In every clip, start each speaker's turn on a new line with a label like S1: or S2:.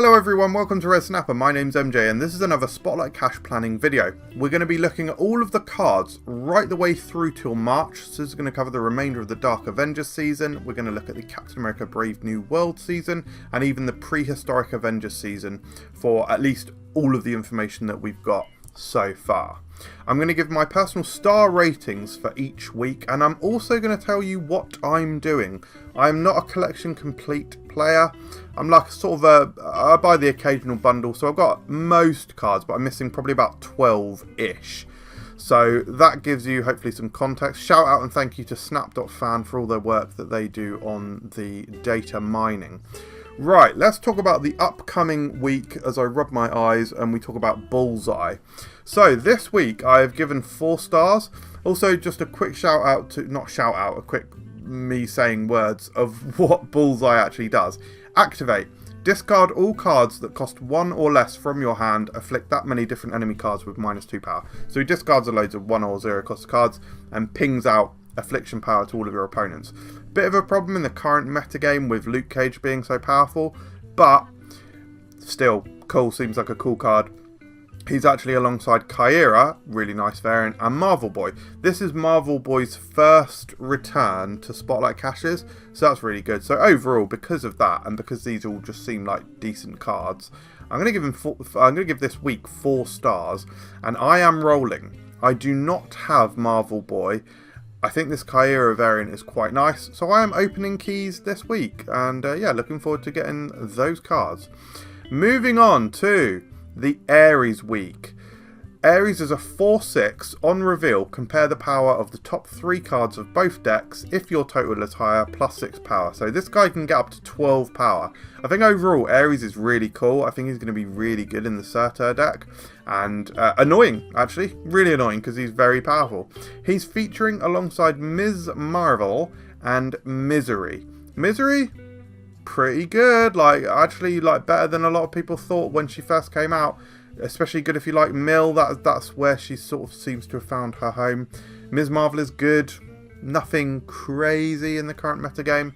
S1: Hello everyone, welcome to Red Snapper. My name's MJ and this is another Spotlight Cash Planning video. We're going to be looking at all of the cards right the way through till March. So this is going to cover the remainder of the Dark Avengers season. We're going to look at the Captain America Brave New World season and even the Prehistoric Avengers season for at least all of the information that we've got so far. I'm going to give my personal star ratings for each week, and I'm also going to tell you what I'm doing. I'm not a collection complete player. I'm like sort of I buy the occasional bundle, so I've got most cards, but I'm missing probably about 12-ish. So that gives you hopefully some context. Shout out and thank you to Snap.fan for all their work that they do on the data mining. Right, let's talk about the upcoming week as I rub my eyes and we talk about Bullseye. So this week I have given 4 stars. Also just a quick shout out to, not shout out, a quick me saying words of what Bullseye actually does. Activate. Discard all cards that cost 1 or less from your hand. Afflict that many different enemy cards with -2 power. So he discards a loads of 1 or 0 cost cards and pings out affliction power to all of your opponents. Bit of a problem in the current metagame with Luke Cage being so powerful, but still cool, seems like a cool card. He's actually alongside Kyra, really nice variant, and Marvel Boy. This is Marvel Boy's first return to Spotlight Caches, so that's really good. So overall, because of that, and because these all just seem like decent cards, I'm going to give this week 4 stars, and I am rolling. I do not have Marvel Boy. I think this Kyra variant is quite nice, so I am opening keys this week, and yeah, looking forward to getting those cards. Moving on to the Aries week. Aries is a 4/6 on reveal. Compare the power of the top 3 cards of both decks if your total is higher, +6 power. So this guy can get up to 12 power. I think overall Aries is really cool. I think he's going to be really good in the Surtur deck. And annoying, actually. Really annoying because he's very powerful. He's featuring alongside Ms. Marvel and Misery. Misery? Pretty good. Like, actually, like, better than a lot of people thought when she first came out. Especially good if you like Mill. That's where she sort of seems to have found her home. Ms. Marvel is good. Nothing crazy in the current metagame.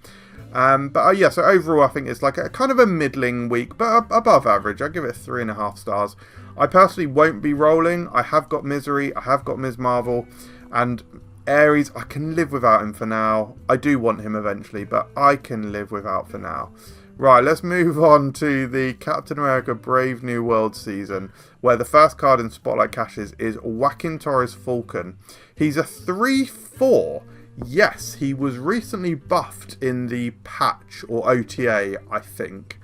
S1: But yeah, so overall I think it's like a kind of a middling week, but above average. I give it 3.5 stars. I personally won't be rolling. I have got Misery, I have got Ms. Marvel, and Aries, I can live without him for now. I do want him eventually, but I can live without for now. Right, let's move on to the Captain America Brave New World season, where the first card in Spotlight Caches is Torres Falcon. He's a 3/4. Yes, he was recently buffed in the patch, or OTA, I think.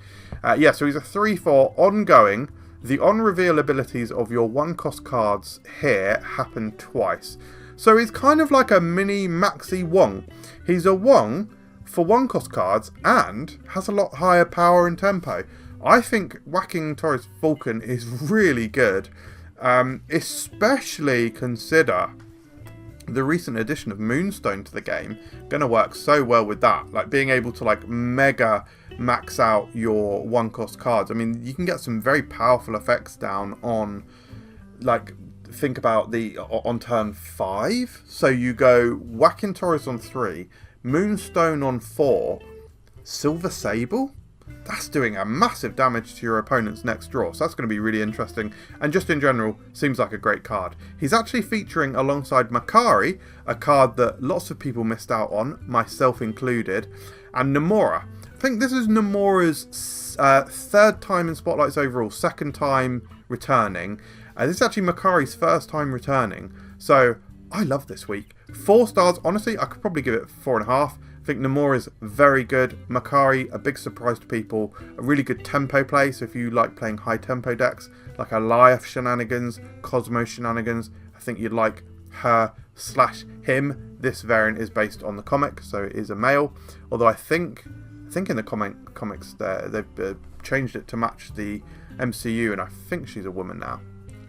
S1: Yeah, so he's a 3/4 ongoing. The on-reveal abilities of your 1-cost cards here happen twice. So he's kind of like a mini Maxi Wong. He's a Wong for 1-cost cards and has a lot higher power and tempo. I think Torres Falcon is really good, especially consider the recent addition of Moonstone to the game. Gonna work so well with that, like being able to like mega max out your 1-cost cards. I mean, you can get some very powerful effects down on, like, think about the on turn 5. So you go Torres on 3, Moonstone on 4, Silver Sable. That's doing a massive damage to your opponent's next draw, so that's going to be really interesting, and just in general, seems like a great card. He's actually featuring alongside Makari, a card that lots of people missed out on, myself included, and Namora. I think this is Namora's 3rd time in Spotlights overall, 2nd time returning, and this is actually Makari's 1st time returning, so I love this week. 4 stars, honestly, I could probably give it 4.5. I think Namor is very good. Makari, a big surprise to people. A really good tempo play, so if you like playing high tempo decks, like Alioth shenanigans, Cosmo shenanigans, I think you'd like her/him. This variant is based on the comic, so it is a male. Although I think in the comics they've changed it to match the MCU, and I think she's a woman now.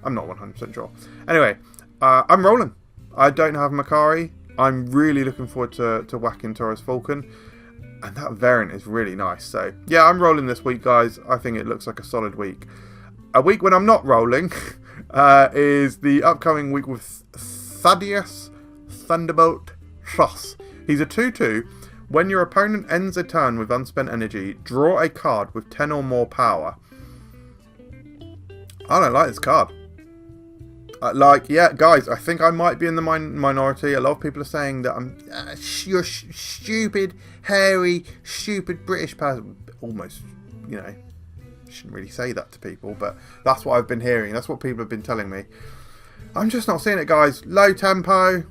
S1: I'm not 100% sure. Anyway, I'm rolling. I don't have Makari. I'm really looking forward to Torres Falcon, and that variant is really nice. So yeah, I'm rolling this week, guys. I think it looks like a solid week. A week when I'm not rolling is the upcoming week with Thunderbolt Ross. He's a 2/2. When your opponent ends a turn with unspent energy, draw a card with 10 or more power. I don't like this card. Like, yeah, guys, I think I might be in the minority. A lot of people are saying that I'm you're stupid, hairy, stupid British person. Almost, you know, shouldn't really say that to people, but that's what I've been hearing. That's what people have been telling me. I'm just not seeing it, guys. Low tempo,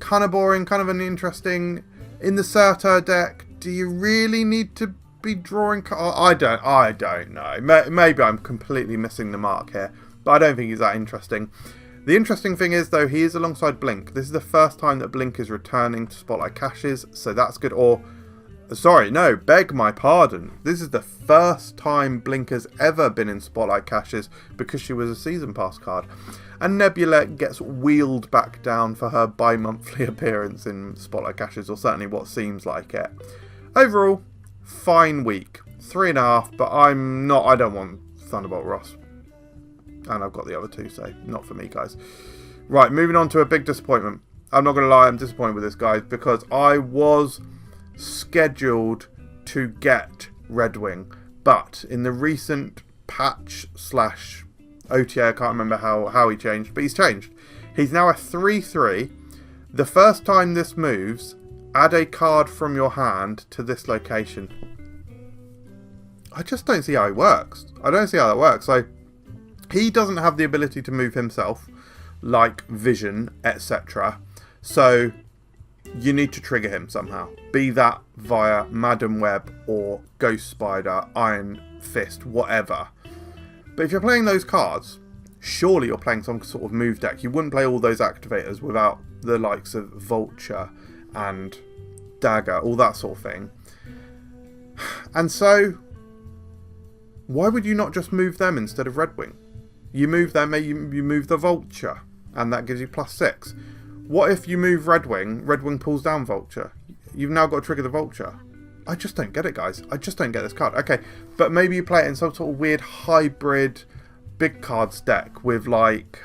S1: kind of boring, kind of uninteresting. In the Surtur deck, do you really need to be drawing? I don't know. Maybe I'm completely missing the mark here, but I don't think he's that interesting. The interesting thing is, though, he is alongside Blink. This is the first time that Blink is returning to Spotlight Caches, so that's good. Or, sorry, no, beg my pardon. This is the first time Blink has ever been in Spotlight Caches because she was a Season Pass card. And Nebula gets wheeled back down for her bi-monthly appearance in Spotlight Caches, or certainly what seems like it. Overall, fine week. 3.5, but I don't want Thunderbolt Ross. And I've got the other two, so not for me, guys. Right, moving on to a big disappointment. I'm not going to lie, I'm disappointed with this, guys, because I was scheduled to get Redwing, but in the recent patch / OTA, I can't remember how he changed, but he's changed. He's now a 3/3. The first time this moves, add a card from your hand to this location. I just don't see how it works. I don't see how that works. So he doesn't have the ability to move himself, like Vision, etc. So you need to trigger him somehow. Be that via Madam Web or Ghost Spider, Iron Fist, whatever. But if you're playing those cards, surely you're playing some sort of move deck. You wouldn't play all those activators without the likes of Vulture and Dagger, all that sort of thing. And so, why would you not just move them instead of Redwing? You move them, you move the Vulture, and that gives you +6. What if you move Redwing, Redwing pulls down Vulture? You've now got to trigger the Vulture. I just don't get it, guys. I just don't get this card. Okay, but maybe you play it in some sort of weird hybrid big cards deck with, like,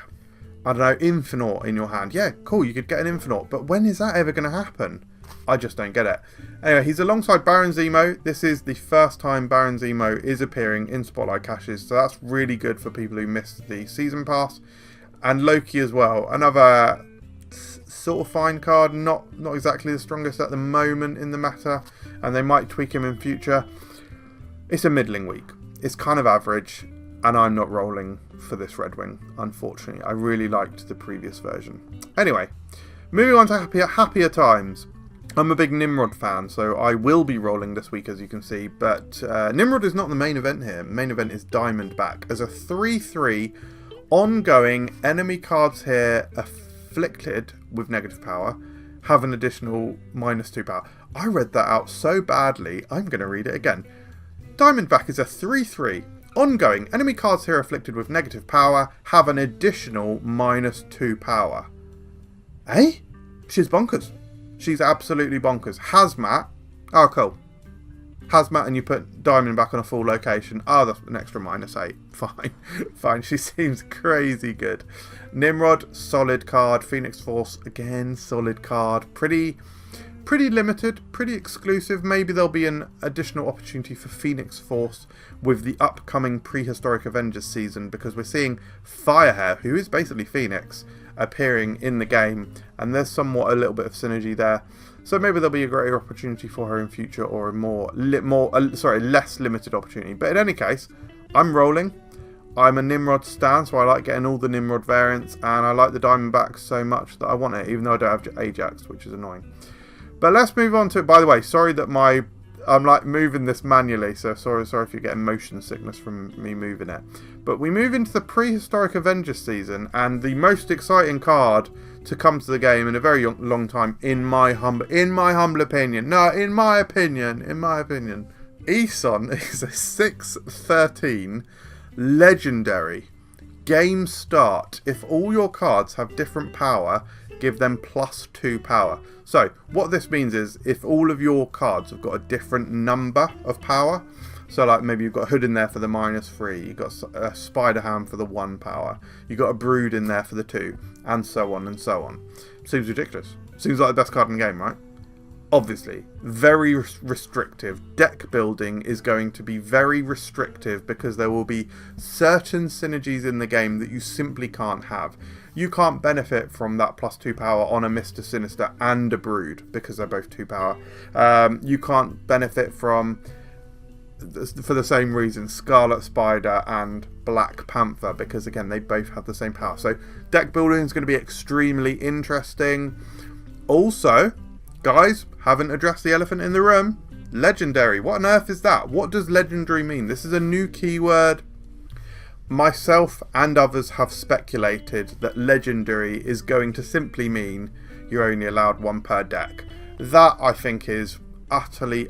S1: I don't know, Infinite in your hand. Yeah, cool, you could get an Infinite, but when is that ever going to happen? I just don't get it. Anyway, he's alongside Baron Zemo. This is the first time Baron Zemo is appearing in Spotlight Caches, so that's really good for people who missed the Season Pass. And Loki as well. Another sort of fine card, not exactly the strongest at the moment in the meta, and they might tweak him in future. It's a middling week. It's kind of average, and I'm not rolling for this Redwing, unfortunately. I really liked the previous version. Anyway, moving on to happier times. I'm a big Nimrod fan, so I will be rolling this week, as you can see, but Nimrod is not the main event here. The main event is Diamondback. As a 3/3, ongoing, enemy cards here afflicted with negative power have an additional -2 power. I read that out so badly, I'm going to read it again. Diamondback is a 3/3. Ongoing, enemy cards here afflicted with negative power have an additional -2 power. Eh? She's bonkers. She's absolutely bonkers. Hazmat. Oh, cool. Hazmat, and you put Diamondback on a full location. Oh, that's an extra -8. Fine. Fine. She seems crazy good. Nimrod, solid card. Phoenix Force, again, solid card. Pretty limited, pretty exclusive. Maybe there'll be an additional opportunity for Phoenix Force with the upcoming Prehistoric Avengers season, because we're seeing Firehair, who is basically Phoenix, appearing in the game, and there's somewhat a little bit of synergy there. So maybe there'll be a greater opportunity for her in future, or a less limited opportunity. But in any case, I'm rolling. I'm a Nimrod stan, so I like getting all the Nimrod variants, and I like the Diamondback so much that I want it, even though I don't have Ajax, which is annoying. But let's move on to it. By the way, sorry that I'm like moving this manually, so sorry if you get motion sickness from me moving it. But we move into the Prehistoric Avengers season, and the most exciting card to come to the game in a very long time, in my humble opinion. No, in my opinion. Eson is a 6/13 legendary. Game start. If all your cards have different power, give them +2 power. So what this means is, if all of your cards have got a different number of power, so like maybe you've got Hood in there for the -3, you've got a Spider-Ham for the 1 power, you've got a Brood in there for the 2, and so on and so on. Seems ridiculous. Seems like the best card in the game, right? But let's move on to it. By the way, sorry that my I'm like moving this manually, so sorry if you get motion sickness from me moving it. But we move into the Prehistoric Avengers season, and the most exciting card to come to the game in a very long time, obviously, very restrictive. Deck building is going to be very restrictive because there will be certain synergies in the game that you simply can't have. You can't benefit from that +2 power on a Mr. Sinister and a Brood because they're both 2 power. You can't benefit from, for the same reason, Scarlet Spider and Black Panther because, again, they both have the same power. So deck building is going to be extremely interesting. Also, guys, haven't addressed the elephant in the room. Legendary. What on earth is that? What does legendary mean? This is a new keyword. Myself and others have speculated that legendary is going to simply mean you're only allowed 1 per deck. That, I think, is utterly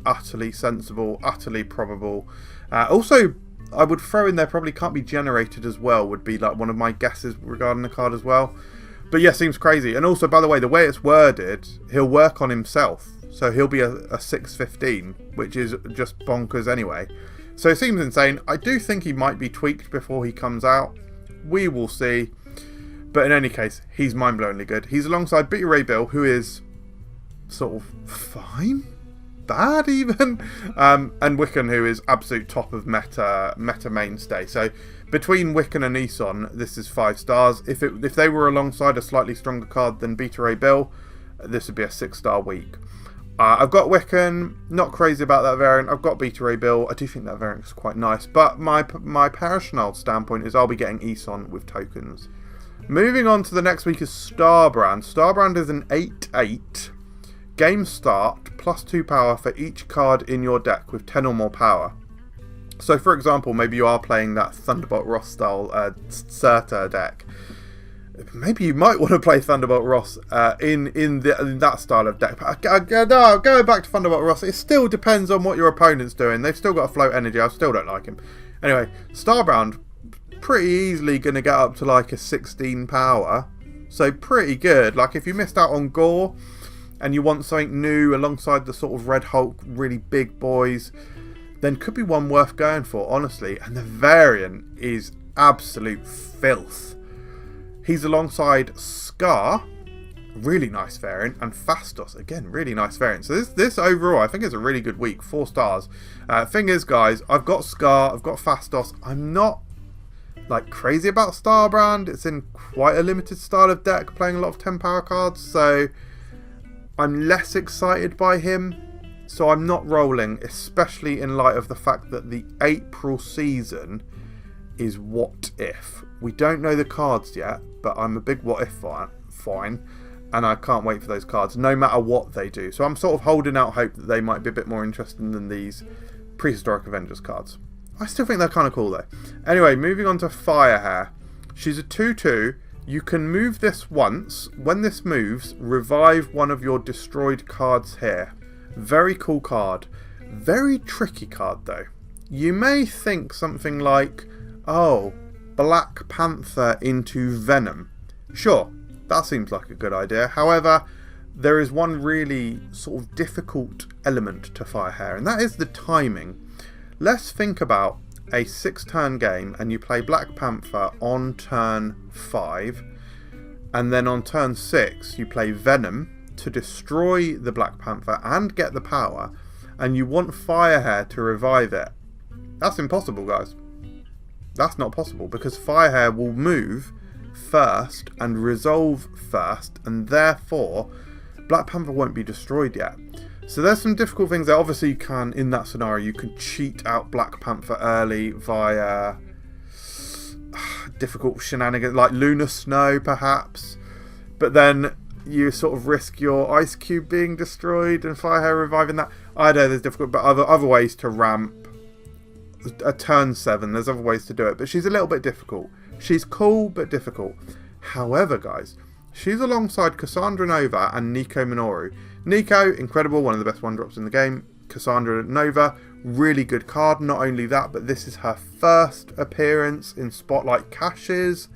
S1: sensible, utterly probable. Also, I would throw in there probably can't be generated as well, would be like one of my guesses regarding the card as well. But yeah, seems crazy. And also, by the way, the way it's worded, he'll work on himself. So he'll be a 6/15, which is just bonkers anyway. So it seems insane. I do think he might be tweaked before he comes out. We will see. But in any case, he's mind-blowingly good. He's alongside Beta Ray Bill, who is sort of fine? Bad even? And Wiccan, who is absolute top of meta mainstay. So between Wiccan and Eson, this is 5 stars. If they were alongside a slightly stronger card than Beta Ray Bill, this would be a 6-star week. I've got Wiccan, not crazy about that variant. I've got Beta Ray Bill. I do think that variant is quite nice. But my personal standpoint is I'll be getting Eson with tokens. Moving on to the next week is Starbrand. Starbrand is an 8/8. Game start, +2 power for each card in your deck with 10 or more power. So for example, maybe you are playing that Thunderbolt Ross style Surtur deck. Maybe you might want to play Thunderbolt Ross in that style of deck. No, going back to Thunderbolt Ross, it still depends on what your opponent's doing. They've still got a float energy. I still don't like him. Anyway, Starbound, pretty easily going to get up to like a 16 power. So pretty good. Like if you missed out on Gore and you want something new alongside the sort of Red Hulk, really big boys, then could be one worth going for, honestly. And the variant is absolute filth. He's alongside Scar, really nice variant, and Fastos, again, really nice variant. So this overall, I think is a really good week, 4 stars. Thing is, guys, I've got Scar, I've got Fastos. I'm not like crazy about Starbrand. It's in quite a limited style of deck, playing a lot of 10 power cards, so I'm less excited by him. So I'm not rolling, especially in light of the fact that the April season is what if. We don't know the cards yet, but I'm a big what if fine, and I can't wait for those cards, no matter what they do. So I'm sort of holding out hope that they might be a bit more interesting than these Prehistoric Avengers cards. I still think they're kind of cool though. Anyway, moving on to Firehair. She's a 2/2. You can move this once. When this moves, revive one of your destroyed cards here. Very cool card. Very tricky card though. You may think something like, oh, Black Panther into Venom. Sure, that seems like a good idea. However, there is one really sort of difficult element to Firehair, and that is the timing. Let's think about a 6-turn game and you play Black Panther on turn 5, and then on turn 6 you play Venom to destroy the Black Panther and get the power, and you want Firehair to revive it. That's impossible, guys. That's not possible because Firehair will move first and resolve first, and therefore Black Panther won't be destroyed yet. So there's some difficult things there. Obviously you can, in that scenario, you can cheat out Black Panther early via difficult shenanigans like Lunar Snow perhaps, but then you sort of risk your Ice Cube being destroyed and Firehair reviving that. I know there's difficult, but other ways to ramp a turn 7, there's other ways to do it, but she's a little bit difficult. She's cool but difficult. However, guys, she's alongside Cassandra Nova and Nico Minoru. Nico, incredible, one of the best 1-drops in the game. Cassandra Nova, really good card. Not only that, but this is her first appearance in Spotlight Caches,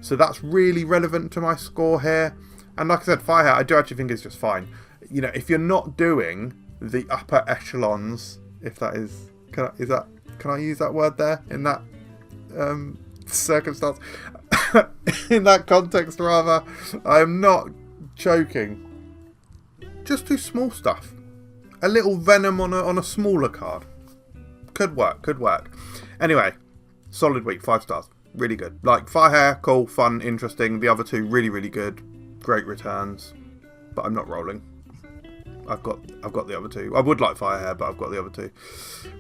S1: so that's really relevant to my score here. And like I said, Firehair, I do actually think it's just fine. You know, if you're not doing the upper echelons, if that is, can I use that word there in that circumstance? In that context, rather, I am not joking. Just do small stuff. a little Venom on a smaller card. Could work, could work. Anyway, solid week, 5 stars. Really good. Like, Firehair, cool, fun, interesting. The other two, really, really good. Great returns. But I'm not rolling. I've got the other two. I would like Firehair, but I've got the other two.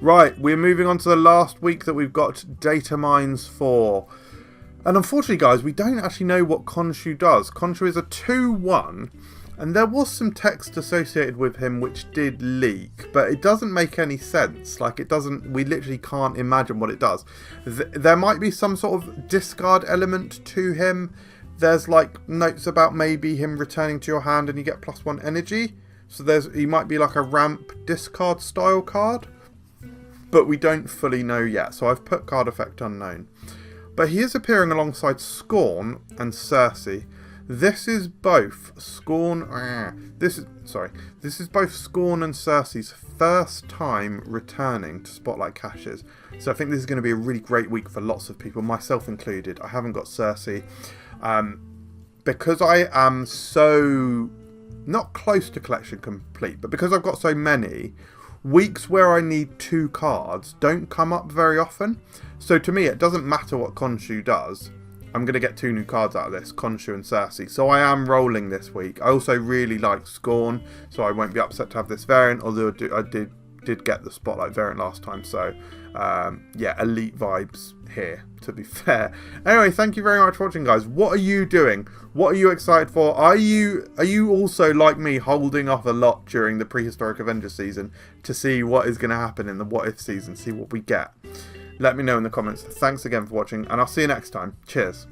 S1: Right, we're moving on to the last week that we've got data mines for. And unfortunately, guys, we don't actually know what Konu does. Konu is a 2-1, and there was some text associated with him which did leak, but it doesn't make any sense. Like, it doesn't, we literally can't imagine what it does. There might be some sort of discard element to him. There's like notes about maybe him returning to your hand and you get +1 energy. So he might be like a ramp discard style card, but we don't fully know yet. So I've put card effect unknown. But he is appearing alongside Scorn and Cersei. This is both Scorn. This is both Scorn and Cersei's first time returning to Spotlight Caches. So I think this is going to be a really great week for lots of people, myself included. I haven't got Cersei because I am so not close to collection complete, but because I've got so many, weeks where I need 2 cards don't come up very often. So to me, it doesn't matter what Konu does. I'm going to get 2 new cards out of this, Konu and Cersei. So I am rolling this week. I also really like Scorn, so I won't be upset to have this variant, although I did get the Spotlight variant last time. So yeah, elite vibes here, to be fair. Anyway, thank you very much for watching, guys. What are you doing? What are you excited for? Are you also like me holding off a lot during the Prehistoric Avengers season to see what is going to happen in the What If season, see what we get? Let me know in the comments. Thanks again for watching, and I'll see you next time. Cheers.